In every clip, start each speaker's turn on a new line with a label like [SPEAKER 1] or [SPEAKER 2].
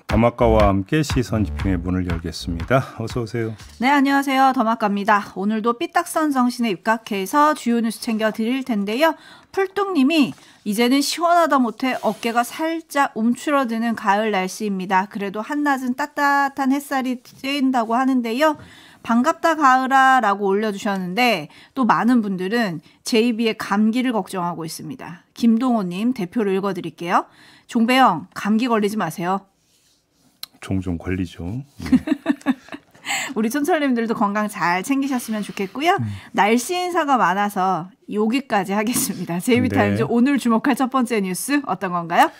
[SPEAKER 1] 더마카와 함께 시선 집중의 문을 열겠습니다. 어서 오세요.
[SPEAKER 2] 네, 안녕하세요. 더마카입니다. 오늘도 삐딱선 정신에 입각해서 주요 뉴스 챙겨드릴 텐데요. 풀뚱님이 이제는 시원하다 못해 어깨가 살짝 움츠러드는 가을 날씨입니다. 그래도 한낮은 따뜻한 햇살이 쬐인다고 하는데요. 반갑다 가을아 라고 올려주셨는데 또 많은 분들은 제이비의 감기를 걱정하고 있습니다. 김동호님 대표로 읽어드릴게요. 종배형 감기 걸리지 마세요.
[SPEAKER 1] 종종 걸리죠. 네.
[SPEAKER 2] 우리 촌철님들도 건강 잘 챙기셨으면 좋겠고요. 날씨 인사가 많아서 여기까지 하겠습니다. 제이비타임즈 네. 오늘 주목할 첫 번째 뉴스 어떤 건가요?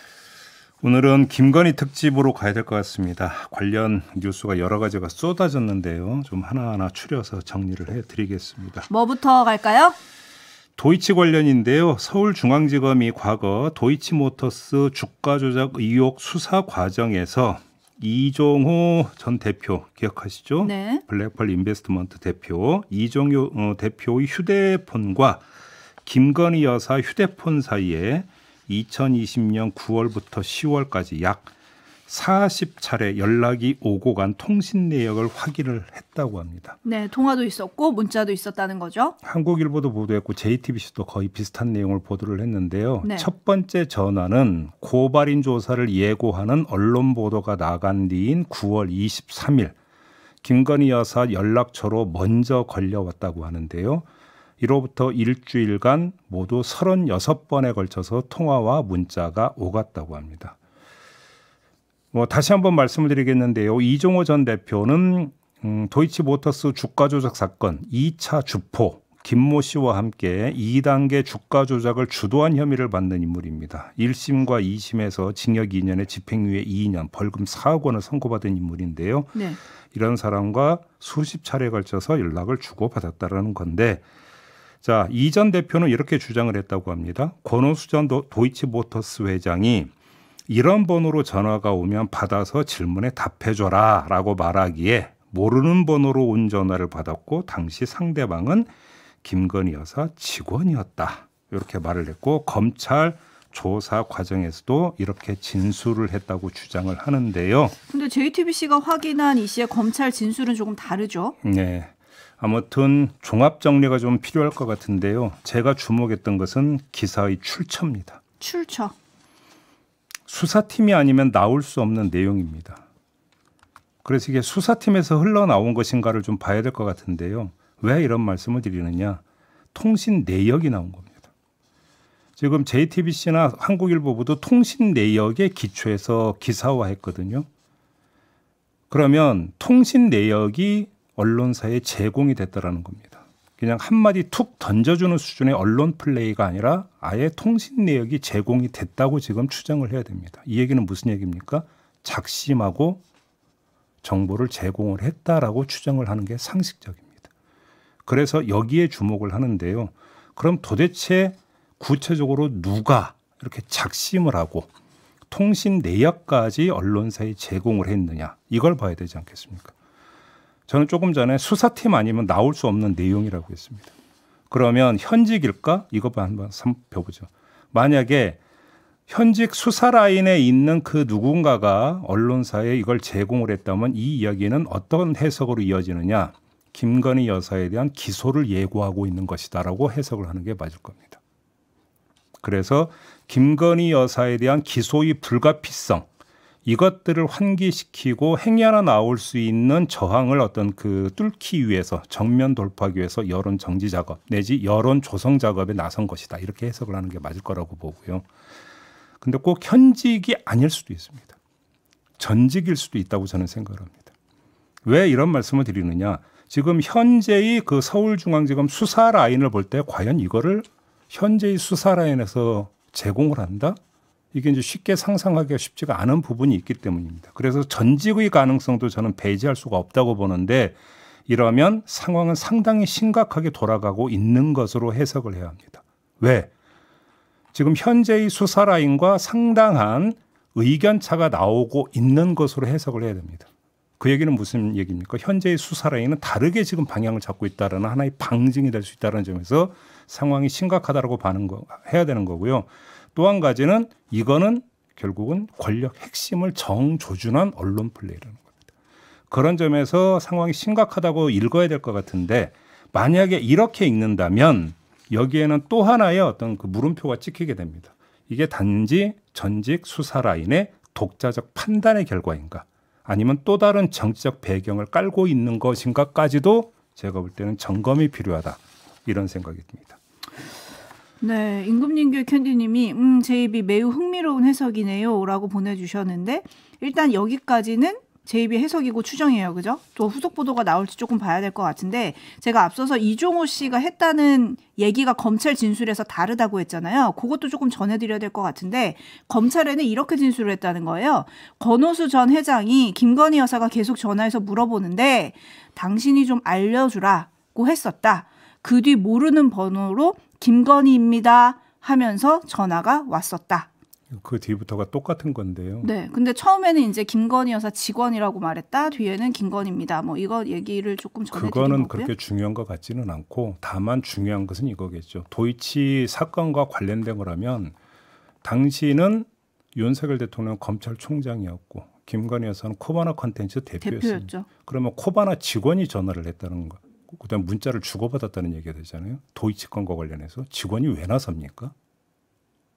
[SPEAKER 1] 오늘은 김건희 특집으로 가야 될 것 같습니다. 관련 뉴스가 여러 가지가 쏟아졌는데요. 좀 하나하나 추려서 정리를 해드리겠습니다.
[SPEAKER 2] 뭐부터 갈까요?
[SPEAKER 1] 도이치 관련인데요. 서울중앙지검이 과거 도이치모터스 주가 조작 의혹 수사 과정에서 이종호 전 대표 기억하시죠?
[SPEAKER 2] 네.
[SPEAKER 1] 블랙펄 인베스트먼트 대표 이종호 대표의 휴대폰과 김건희 여사 휴대폰 사이에 2020년 9월부터 10월까지 약 40차례 연락이 오고 간 통신 내역을 확인을 했다고 합니다.
[SPEAKER 2] 네, 통화도 있었고 문자도 있었다는 거죠.
[SPEAKER 1] 한국일보도 보도했고 JTBC도 거의 비슷한 내용을 보도를 했는데요.
[SPEAKER 2] 네.
[SPEAKER 1] 첫 번째 전화는 고발인 조사를 예고하는 언론 보도가 나간 뒤인 9월 23일 김건희 여사 연락처로 먼저 걸려왔다고 하는데요. 이로부터 일주일간 모두 36번에 걸쳐서 통화와 문자가 오갔다고 합니다. 다시 한번 말씀을 드리겠는데요. 이종호 전 대표는 도이치모터스 주가 조작 사건 2차 주포 김모 씨와 함께 2단계 주가 조작을 주도한 혐의를 받는 인물입니다. 1심과 2심에서 징역 2년에 집행유예 2년, 벌금 4억 원을 선고받은 인물인데요.
[SPEAKER 2] 네.
[SPEAKER 1] 이런 사람과 수십 차례에 걸쳐서 연락을 주고받았다는 건데 자, 이 전 대표는 이렇게 주장을 했다고 합니다. 권오수 전 도이치모터스 회장이 이런 번호로 전화가 오면 받아서 질문에 답해줘라 라고 말하기에 모르는 번호로 온 전화를 받았고 당시 상대방은 김건희 여사 직원이었다. 이렇게 말을 했고 검찰 조사 과정에서도 이렇게 진술을 했다고 주장을 하는데요.
[SPEAKER 2] 근데 JTBC가 확인한 이 씨의 검찰 진술은 조금 다르죠?
[SPEAKER 1] 네. 아무튼 종합 정리가 좀 필요할 것 같은데요. 제가 주목했던 것은 기사의 출처입니다.
[SPEAKER 2] 출처.
[SPEAKER 1] 수사팀이 아니면 나올 수 없는 내용입니다. 그래서 이게 수사팀에서 흘러나온 것인가를 좀 봐야 될 것 같은데요. 왜 이런 말씀을 드리느냐. 통신 내역이 나온 겁니다. 지금 JTBC나 한국일보도 통신 내역에 기초해서 기사화했거든요. 그러면 통신 내역이 언론사에 제공이 됐다라는 겁니다. 그냥 한마디 툭 던져주는 수준의 언론 플레이가 아니라 아예 통신 내역이 제공이 됐다고 지금 추정을 해야 됩니다. 이 얘기는 무슨 얘기입니까? 작심하고 정보를 제공을 했다라고 추정을 하는 게 상식적입니다. 그래서 여기에 주목을 하는데요. 그럼 도대체 구체적으로 누가 이렇게 작심을 하고 통신 내역까지 언론사에 제공을 했느냐 이걸 봐야 되지 않겠습니까? 저는 조금 전에 수사팀 아니면 나올 수 없는 내용이라고 했습니다. 그러면 현직일까? 이거 한번 살펴보죠. 만약에 현직 수사 라인에 있는 그 누군가가 언론사에 이걸 제공을 했다면 이 이야기는 어떤 해석으로 이어지느냐? 김건희 여사에 대한 기소를 예고하고 있는 것이다라고 해석을 하는 게 맞을 겁니다. 그래서 김건희 여사에 대한 기소의 불가피성 이것들을 환기시키고 행위 하나 나올 수 있는 저항을 어떤 뚫기 위해서 정면 돌파하기 위해서 여론 정지 작업 내지 여론 조성 작업에 나선 것이다. 이렇게 해석을 하는 게 맞을 거라고 보고요. 근데 꼭 현직이 아닐 수도 있습니다. 전직일 수도 있다고 저는 생각을 합니다. 왜 이런 말씀을 드리느냐. 지금 현재의 서울중앙지검 수사 라인을 볼 때 과연 이거를 현재의 수사 라인에서 제공을 한다? 이게 이제 쉽게 상상하기가 쉽지가 않은 부분이 있기 때문입니다. 그래서 전직의 가능성도 저는 배제할 수가 없다고 보는데 이러면 상황은 상당히 심각하게 돌아가고 있는 것으로 해석을 해야 합니다. 왜? 지금 현재의 수사 라인과 상당한 의견차가 나오고 있는 것으로 해석을 해야 됩니다. 그 얘기는 무슨 얘기입니까? 현재의 수사 라인은 다르게 지금 방향을 잡고 있다는 하나의 방증이 될 수 있다는 점에서 상황이 심각하다라고 해야 되는 거고요. 또 한 가지는 이거는 결국은 권력 핵심을 정조준한 언론 플레이라는 겁니다. 그런 점에서 상황이 심각하다고 읽어야 될 것 같은데 만약에 이렇게 읽는다면 여기에는 또 하나의 어떤 그 물음표가 찍히게 됩니다. 이게 단지 전직 수사 라인의 독자적 판단의 결과인가 아니면 또 다른 정치적 배경을 깔고 있는 것인가까지도 제가 볼 때는 점검이 필요하다 이런 생각이 듭니다.
[SPEAKER 2] 네, 임금님교 캔디님이 제 입이 매우 흥미로운 해석이네요 라고 보내주셨는데 일단 여기까지는 제 입이 해석이고 추정이에요. 그죠? 또 후속 보도가 나올지 조금 봐야 될 것 같은데 제가 앞서서 이종호 씨가 했다는 얘기가 검찰 진술에서 다르다고 했잖아요. 그것도 조금 전해드려야 될 것 같은데 검찰에는 이렇게 진술을 했다는 거예요. 권오수 전 회장이 김건희 여사가 계속 전화해서 물어보는데 당신이 좀 알려주라고 했었다. 그 뒤 모르는 번호로 김건희입니다 하면서 전화가 왔었다.
[SPEAKER 1] 그 뒤부터가 똑같은 건데요.
[SPEAKER 2] 네, 근데 처음에는 이제 김건희 여사 직원이라고 말했다. 뒤에는 김건희입니다. 뭐 이거 얘기를 조금 전해드린 거고요.
[SPEAKER 1] 그거는 그렇게 중요한 것 같지는 않고 다만 중요한 것은 이거겠죠. 도이치 사건과 관련된 거라면 당시는 윤석열 대통령 검찰총장이었고 김건희 여사는 코바나 컨텐츠 대표였죠. 그러면 코바나 직원이 전화를 했다는 거. 그다음 문자를 주고받았다는 얘기가 되잖아요. 도이치 건과 관련해서 직원이 왜 나섭니까?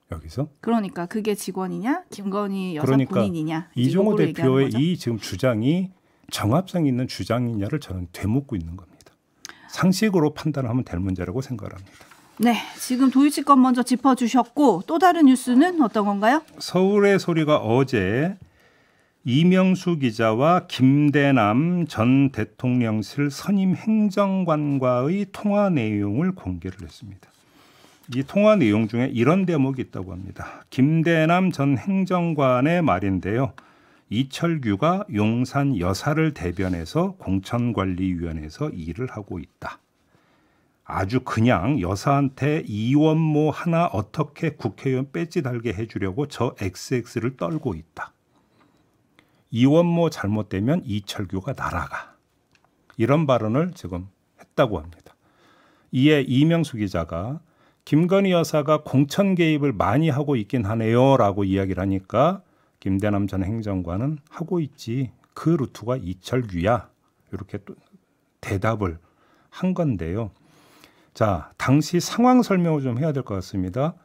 [SPEAKER 1] 여기서?
[SPEAKER 2] 그러니까 그게 직원이냐 김건희 여사
[SPEAKER 1] 그러니까
[SPEAKER 2] 본인이냐
[SPEAKER 1] 이종호 대표의 이 지금 주장이 정합성 있는 주장이냐를 저는 되묻고 있는 겁니다. 상식으로 판단하면 될 문제라고 생각합니다.
[SPEAKER 2] 네, 지금 도이치 건 먼저 짚어주셨고 또 다른 뉴스는 어떤 건가요?
[SPEAKER 1] 서울의 소리가 어제 이명수 기자와 김대남 전 대통령실 선임 행정관과의 통화 내용을 공개를 했습니다. 이 통화 내용 중에 이런 대목이 있다고 합니다. 김대남 전 행정관의 말인데요. 이철규가 용산 여사를 대변해서 공천관리위원회에서 일을 하고 있다. 아주 그냥 여사한테 이원모 하나 어떻게 국회의원 배지 달게 해주려고 저 XX를 떨고 있다. 이원모 잘못되면 이철규가 날아가. 이런 발언을 지금 했다고 합니다. 이에 이명수 기자가 김건희 여사가 공천 개입을 많이 하고 있긴 하네요라고 이야기를 하니까 김대남 전 행정관은 하고 있지. 그 루트가 이철규야. 이렇게 또 대답을 한 건데요. 자, 당시 상황 설명을 좀 해야 될 것 같습니다.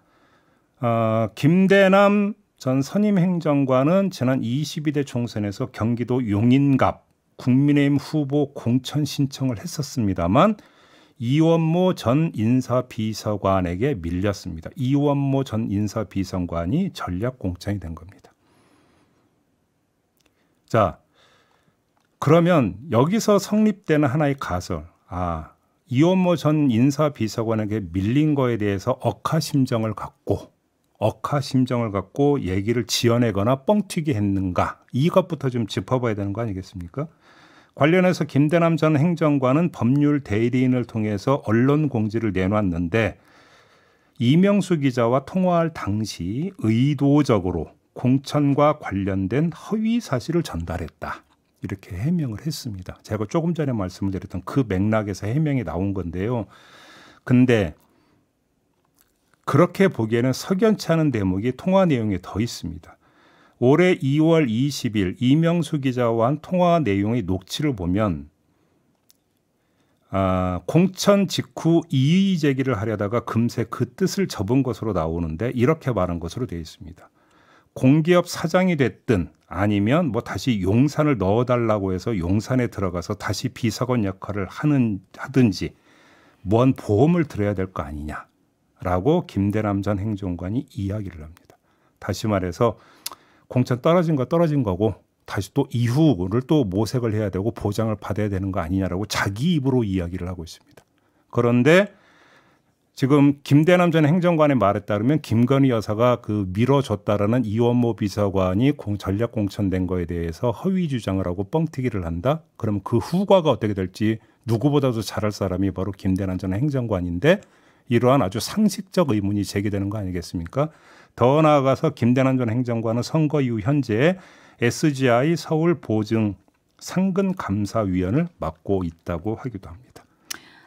[SPEAKER 1] 김대남 전 선임 행정관은 지난 22대 총선에서 경기도 용인갑 국민의힘 후보 공천 신청을 했었습니다만 이원모 전 인사비서관에게 밀렸습니다. 이원모 전 인사비서관이 전략 공천이 된 겁니다. 자, 그러면 여기서 성립되는 하나의 가설. 이원모 전 인사비서관에게 밀린 거에 대해서 억하심정을 갖고 얘기를 지어내거나 뻥튀기 했는가. 이것부터 좀 짚어봐야 되는 거 아니겠습니까? 관련해서 김대남 전 행정관은 법률 대리인을 통해서 언론 공지를 내놨는데 이명수 기자와 통화할 당시 의도적으로 공천과 관련된 허위 사실을 전달했다. 이렇게 해명을 했습니다. 제가 조금 전에 말씀을 드렸던 그 맥락에서 해명이 나온 건데요. 근데 그렇게 보기에는 석연치 않은 대목이 통화 내용에 더 있습니다. 올해 2월 20일 이명수 기자와 한 통화 내용의 녹취를 보면 공천 직후 이의 제기를 하려다가 금세 그 뜻을 접은 것으로 나오는데 이렇게 말한 것으로 되어 있습니다. 공기업 사장이 됐든 아니면 뭐 다시 용산을 넣어달라고 해서 용산에 들어가서 다시 비서관 역할을 하든지 뭔 보험을 들어야 될 거 아니냐라고 김대남 전 행정관이 이야기를 합니다. 다시 말해서 공천 떨어진 거고 다시 또 이후를 또 모색을 해야 되고 보장을 받아야 되는 거 아니냐라고 자기 입으로 이야기를 하고 있습니다. 그런데 지금 김대남 전 행정관의 말에 따르면 김건희 여사가 그 밀어줬다라는 이원모 비서관이 전략 공천된 거에 대해서 허위 주장을 하고 뻥튀기를 한다? 그럼 그 후과가 어떻게 될지 누구보다도 잘할 사람이 바로 김대남 전 행정관인데 이러한 아주 상식적 의문이 제기되는 거 아니겠습니까? 더 나아가서 김대남 전 행정관은 선거 이후 현재 SGI 서울 보증 상근감사위원을 맡고 있다고 하기도 합니다.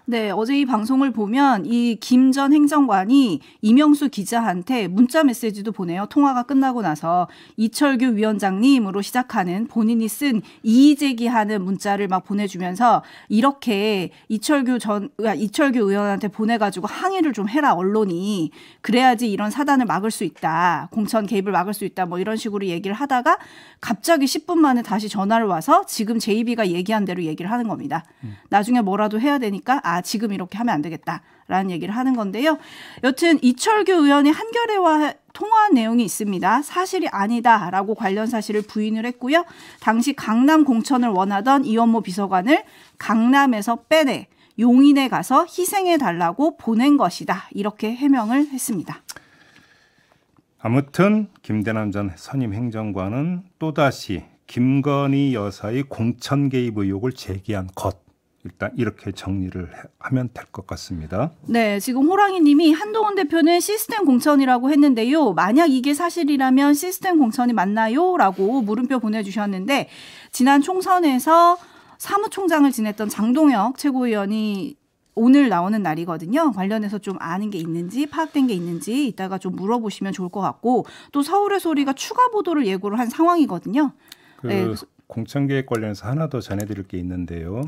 [SPEAKER 2] 네, 어제 이 방송을 보면 이 김 전 행정관이 이명수 기자한테 문자 메시지도 보내요. 통화가 끝나고 나서 이철규 위원장님으로 시작하는 본인이 쓴 이의 제기하는 문자를 막 보내주면서 이렇게 이철규 의원한테 보내가지고 항의를 좀 해라 언론이 그래야지 이런 사단을 막을 수 있다. 공천 개입을 막을 수 있다. 뭐 이런 식으로 얘기를 하다가 갑자기 10분 만에 다시 전화를 와서 지금 JB가 얘기한 대로 얘기를 하는 겁니다. 나중에 뭐라도 해야 되니까 지금 이렇게 하면 안 되겠다라는 얘기를 하는 건데요. 여튼 이철규 의원이 한겨레와 통화한 내용이 있습니다. 사실이 아니다라고 관련 사실을 부인을 했고요. 당시 강남 공천을 원하던 이원모 비서관을 강남에서 빼내 용인에 가서 희생해달라고 보낸 것이다. 이렇게 해명을 했습니다.
[SPEAKER 1] 아무튼 김대남 전 선임 행정관은 또다시 김건희 여사의 공천 개입 의혹을 제기한 것. 일단 이렇게 정리를 하면 될 것 같습니다.
[SPEAKER 2] 네, 지금 호랑이 님이 한동훈 대표는 시스템 공천이라고 했는데요. 만약 이게 사실이라면 시스템 공천이 맞나요? 라고 물음표 보내주셨는데 지난 총선에서 사무총장을 지냈던 장동혁 최고위원이 오늘 나오는 날이거든요. 관련해서 좀 아는 게 있는지 파악된 게 있는지 이따가 좀 물어보시면 좋을 것 같고 또 서울의 소리가 추가 보도를 예고를 한 상황이거든요. 네.
[SPEAKER 1] 공천 계획 관련해서 하나 더 전해드릴 게 있는데요.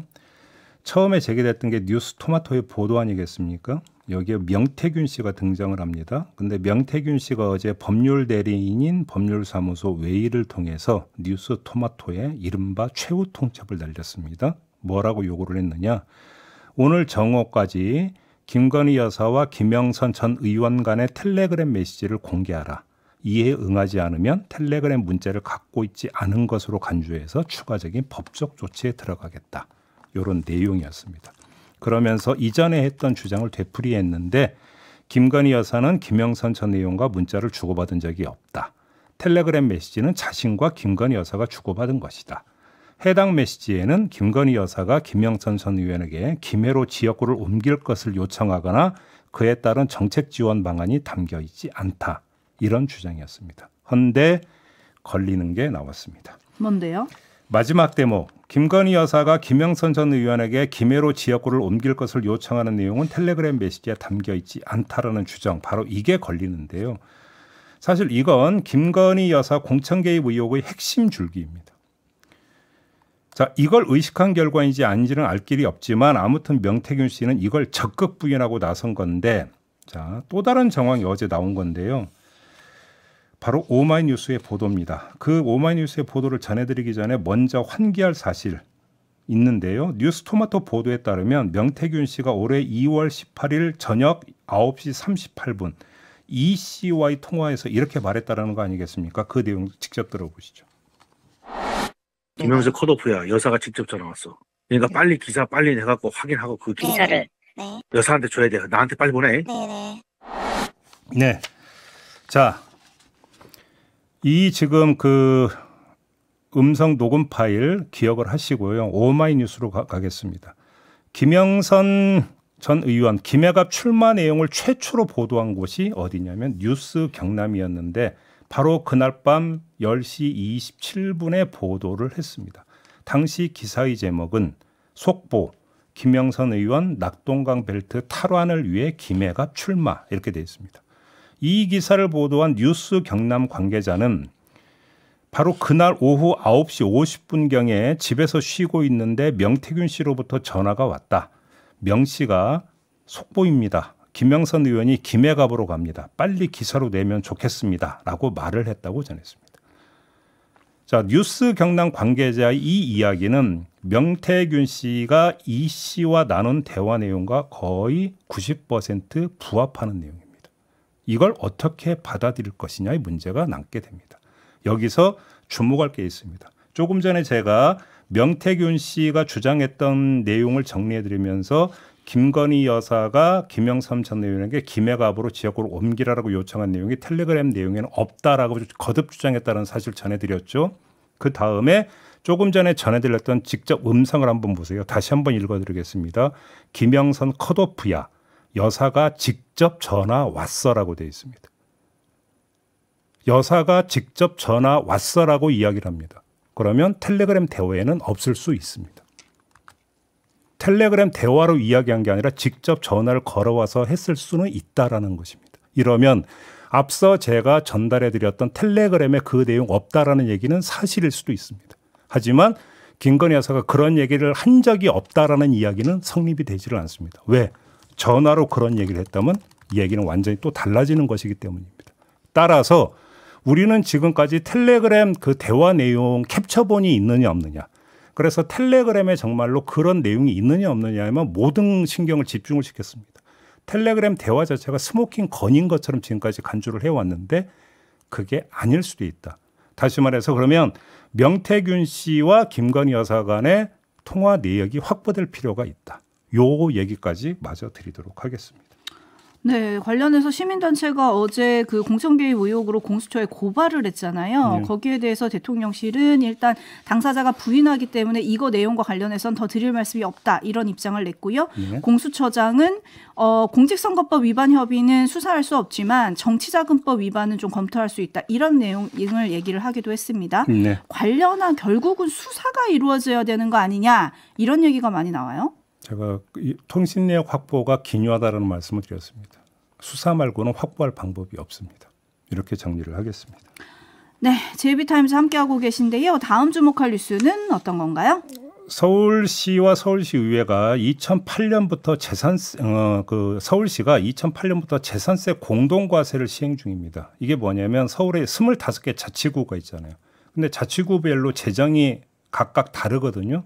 [SPEAKER 1] 처음에 제기됐던 게 뉴스 토마토의 보도 아니겠습니까? 여기에 명태균 씨가 등장을 합니다. 근데 명태균 씨가 어제 법률 대리인인 법률사무소 웨이를 통해서 뉴스 토마토에 이른바 최후 통첩을 날렸습니다. 뭐라고 요구를 했느냐? 오늘 정오까지 김건희 여사와 김영선 전 의원 간의 텔레그램 메시지를 공개하라. 이에 응하지 않으면 텔레그램 문자를 갖고 있지 않은 것으로 간주해서 추가적인 법적 조치에 들어가겠다. 이런 내용이었습니다. 그러면서 이전에 했던 주장을 되풀이했는데 김건희 여사는 김영선 전 의원과 문자를 주고받은 적이 없다. 텔레그램 메시지는 자신과 김건희 여사가 주고받은 것이다. 해당 메시지에는 김건희 여사가 김영선 전 의원에게 김해로 지역구를 옮길 것을 요청하거나 그에 따른 정책 지원 방안이 담겨 있지 않다. 이런 주장이었습니다. 그런데 걸리는 게 나왔습니다.
[SPEAKER 2] 뭔데요?
[SPEAKER 1] 마지막 대목. 김건희 여사가 김영선 전 의원에게 김해로 지역구를 옮길 것을 요청하는 내용은 텔레그램 메시지에 담겨 있지 않다라는 주장. 바로 이게 걸리는데요. 사실 이건 김건희 여사 공천 개입 의혹의 핵심 줄기입니다. 자, 이걸 의식한 결과인지 아닌지는 알 길이 없지만 아무튼 명태균 씨는 이걸 적극 부인하고 나선 건데 자, 또 다른 정황이 어제 나온 건데요. 바로 오마이뉴스의 보도입니다. 그 오마이뉴스의 보도를 전해드리기 전에 먼저 환기할 사실 있는데요. 뉴스토마토 보도에 따르면 명태균 씨가 올해 2월 18일 저녁 9시 38분 이 씨와의 통화에서 이렇게 말했다는 거 아니겠습니까? 그 내용 직접 들어보시죠.
[SPEAKER 3] 김영수 컷오프야. 여사가 직접 전화 왔어. 그러니까 빨리 기사 빨리 내갖고 확인하고 그 기사를 여사한테 줘야 돼. 나한테 빨리 보내.
[SPEAKER 1] 네. 자. 이 지금 그 음성 녹음 파일 기억을 하시고요. 오마이뉴스로 가겠습니다. 김영선 전 의원 김해갑 출마 내용을 최초로 보도한 곳이 어디냐면 뉴스 경남이었는데 바로 그날 밤 10시 27분에 보도를 했습니다. 당시 기사의 제목은 속보 김영선 의원 낙동강 벨트 탈환을 위해 김해갑 출마 이렇게 되어 있습니다. 이 기사를 보도한 뉴스 경남 관계자는 바로 그날 오후 9시 50분경에 집에서 쉬고 있는데 명태균 씨로부터 전화가 왔다. 명 씨가 속보입니다. 김영선 의원이 김해갑으로 갑니다. 빨리 기사로 내면 좋겠습니다. 라고 말을 했다고 전했습니다. 자, 뉴스 경남 관계자의 이 이야기는 명태균 씨가 이 씨와 나눈 대화 내용과 거의 90% 부합하는 내용입니다. 이걸 어떻게 받아들일 것이냐의 문제가 남게 됩니다. 여기서 주목할 게 있습니다. 조금 전에 제가 명태균 씨가 주장했던 내용을 정리해드리면서 김건희 여사가 김영선 전 의원에게 김해갑으로 지역구를 옮기라고 요청한 내용이 텔레그램 내용에는 없다라고 거듭 주장했다는 사실을 전해드렸죠. 그 다음에 조금 전에 전해드렸던 직접 음성을 한번 보세요. 다시 한번 읽어드리겠습니다. 김영선 컷오프야. 여사가 직접 전화 왔어라고 되어 있습니다. 여사가 직접 전화 왔어라고 이야기를 합니다. 그러면 텔레그램 대화에는 없을 수 있습니다. 텔레그램 대화로 이야기한 게 아니라 직접 전화를 걸어와서 했을 수는 있다라는 것입니다. 이러면 앞서 제가 전달해드렸던 텔레그램에 그 내용 없다라는 얘기는 사실일 수도 있습니다. 하지만 김건희 여사가 그런 얘기를 한 적이 없다라는 이야기는 성립이 되지를 않습니다. 왜? 전화로 그런 얘기를 했다면 이 얘기는 완전히 또 달라지는 것이기 때문입니다. 따라서 우리는 지금까지 텔레그램 그 대화 내용 캡처본이 있느냐 없느냐. 그래서 텔레그램에 정말로 그런 내용이 있느냐 없느냐에만 모든 신경을 집중을 시켰습니다. 텔레그램 대화 자체가 스모킹 건인 것처럼 지금까지 간주를 해왔는데 그게 아닐 수도 있다. 다시 말해서 그러면 명태균 씨와 김건희 여사 간의 통화 내역이 확보될 필요가 있다. 요 얘기까지 마저 드리도록 하겠습니다.
[SPEAKER 2] 네, 관련해서 시민단체가 어제 그 공천개입 의혹으로 공수처에 고발을 했잖아요. 거기에 대해서 대통령실은 일단 당사자가 부인하기 때문에 이거 내용과 관련해서는 더 드릴 말씀이 없다 이런 입장을 냈고요. 공수처장은 공직선거법 위반 혐의는 수사할 수 없지만 정치자금법 위반은 좀 검토할 수 있다 이런 내용을 얘기를 하기도 했습니다. 관련한 결국은 수사가 이루어져야 되는 거 아니냐 이런 얘기가 많이 나와요.
[SPEAKER 1] 제가 통신 내역 확보가 기묘하다는 말씀을 드렸습니다. 수사 말고는 확보할 방법이 없습니다. 이렇게 정리를 하겠습니다.
[SPEAKER 2] 네, JB타임즈 함께하고 계신데요. 다음 주목할 뉴스는 어떤 건가요?
[SPEAKER 1] 서울시와 서울시의회가 2008년부터 서울시가 2008년부터 재산세 공동과세를 시행 중입니다. 이게 뭐냐면 서울에 25개 자치구가 있잖아요. 근데 자치구별로 재정이 각각 다르거든요.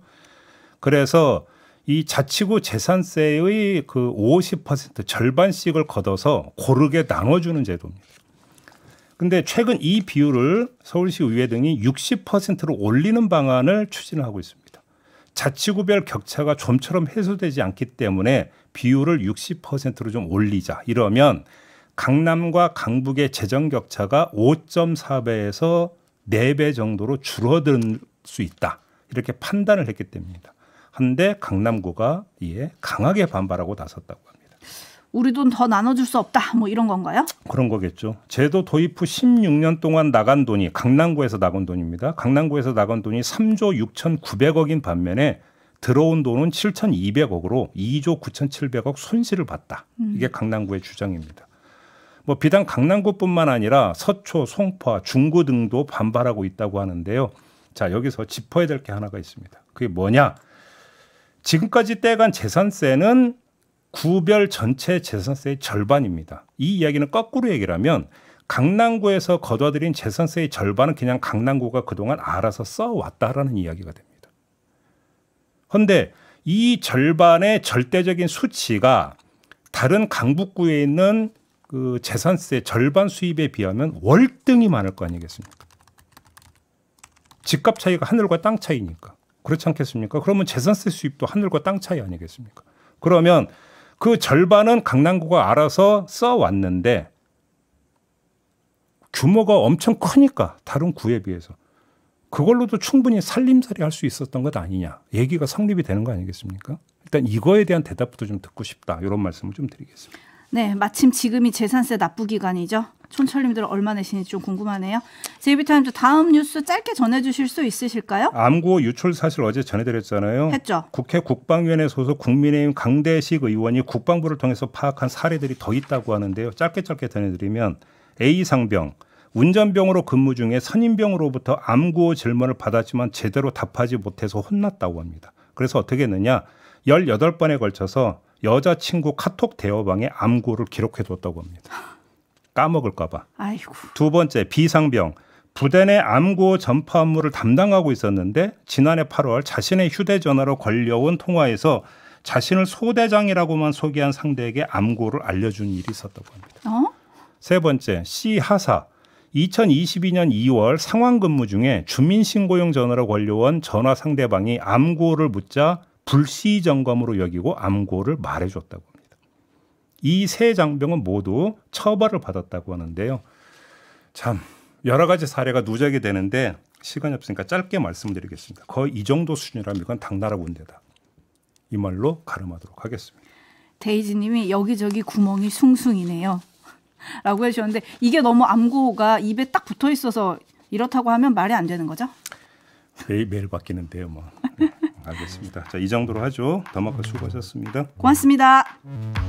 [SPEAKER 1] 그래서 이 자치구 재산세의 그 50% 절반씩을 걷어서 고르게 나눠주는 제도입니다. 근데 최근 이 비율을 서울시 의회 등이 60%로 올리는 방안을 추진하고 있습니다. 자치구별 격차가 좀처럼 해소되지 않기 때문에 비율을 60%로 좀 올리자. 이러면 강남과 강북의 재정 격차가 5.4배에서 4배 정도로 줄어들 수 있다. 이렇게 판단을 했기 때문입니다. 한데 강남구가 이에 강하게 반발하고 나섰다고 합니다.
[SPEAKER 2] 우리 돈 더 나눠줄 수 없다 뭐 이런 건가요?
[SPEAKER 1] 그런 거겠죠. 제도 도입 후 16년 동안 나간 돈이 강남구에서 나간 돈입니다. 강남구에서 나간 돈이 3조 6,900억인 반면에 들어온 돈은 7,200억으로 2조 9,700억 손실을 봤다. 이게 강남구의 주장입니다. 뭐 비단 강남구뿐만 아니라 서초, 송파, 중구 등도 반발하고 있다고 하는데요. 자, 여기서 짚어야 될 게 하나가 있습니다. 그게 뭐냐? 지금까지 떼간 재산세는 구별 전체 재산세의 절반입니다. 이 이야기는 거꾸로 얘기를 하면 강남구에서 걷어들인 재산세의 절반은 그냥 강남구가 그동안 알아서 써왔다라는 이야기가 됩니다. 그런데 이 절반의 절대적인 수치가 다른 강북구에 있는 그 재산세 절반 수입에 비하면 월등히 많을 거 아니겠습니까? 집값 차이가 하늘과 땅 차이니까. 그렇지 않겠습니까? 그러면 재산세 수입도 하늘과 땅 차이 아니겠습니까? 그러면 그 절반은 강남구가 알아서 써왔는데 규모가 엄청 크니까 다른 구에 비해서 그걸로도 충분히 살림살이 할 수 있었던 것 아니냐. 얘기가 성립이 되는 거 아니겠습니까? 일단 이거에 대한 대답도 좀 듣고 싶다. 이런 말씀을 좀 드리겠습니다.
[SPEAKER 2] 네, 마침 지금이 재산세 납부 기간이죠. 촌철님들 얼마 내시는지 좀 궁금하네요. JB타임즈 다음 뉴스 짧게 전해주실 수 있으실까요?
[SPEAKER 1] 암구 유출 사실 어제 전해드렸잖아요.
[SPEAKER 2] 했죠.
[SPEAKER 1] 국회 국방위원회 소속 국민의힘 강대식 의원이 국방부를 통해서 파악한 사례들이 더 있다고 하는데요. 짧게 전해드리면 A상병, 운전병으로 근무 중에 선임병으로부터 암구 질문을 받았지만 제대로 답하지 못해서 혼났다고 합니다. 그래서 어떻게 했느냐. 18번에 걸쳐서 여자친구 카톡 대화방에 암구를 기록해뒀다고 합니다. 까먹을까 봐.
[SPEAKER 2] 아이고.
[SPEAKER 1] 두 번째 B상병. 부대 내 암구 전파 업무를 담당하고 있었는데 지난해 8월 자신의 휴대전화로 걸려온 통화에서 자신을 소대장이라고만 소개한 상대에게 암구를 알려준 일이 있었다고 합니다. 세 번째 C하사. 2022년 2월 상황근무 중에 주민신고용 전화로 걸려온 전화 상대방이 암구를 묻자 불시 점검으로 여기고 암구를 말해줬다고 합니다. 이 세 장병은 모두 처벌을 받았다고 하는데요. 참 여러 가지 사례가 누적이 되는데 시간이 없으니까 짧게 말씀드리겠습니다. 거의 이 정도 수준이라면 이건 당나라 군대다. 이 말로 가름하도록 하겠습니다.
[SPEAKER 2] 데이지님이 여기저기 구멍이 숭숭이네요. 라고 해주셨는데 이게 너무 암구가 입에 딱 붙어 있어서 이렇다고 하면 말이 안 되는 거죠?
[SPEAKER 1] 매일 바뀌는데요. 뭐. 알겠습니다. 자, 이 정도로 하죠. 더마카 수고하셨습니다.
[SPEAKER 2] 고맙습니다.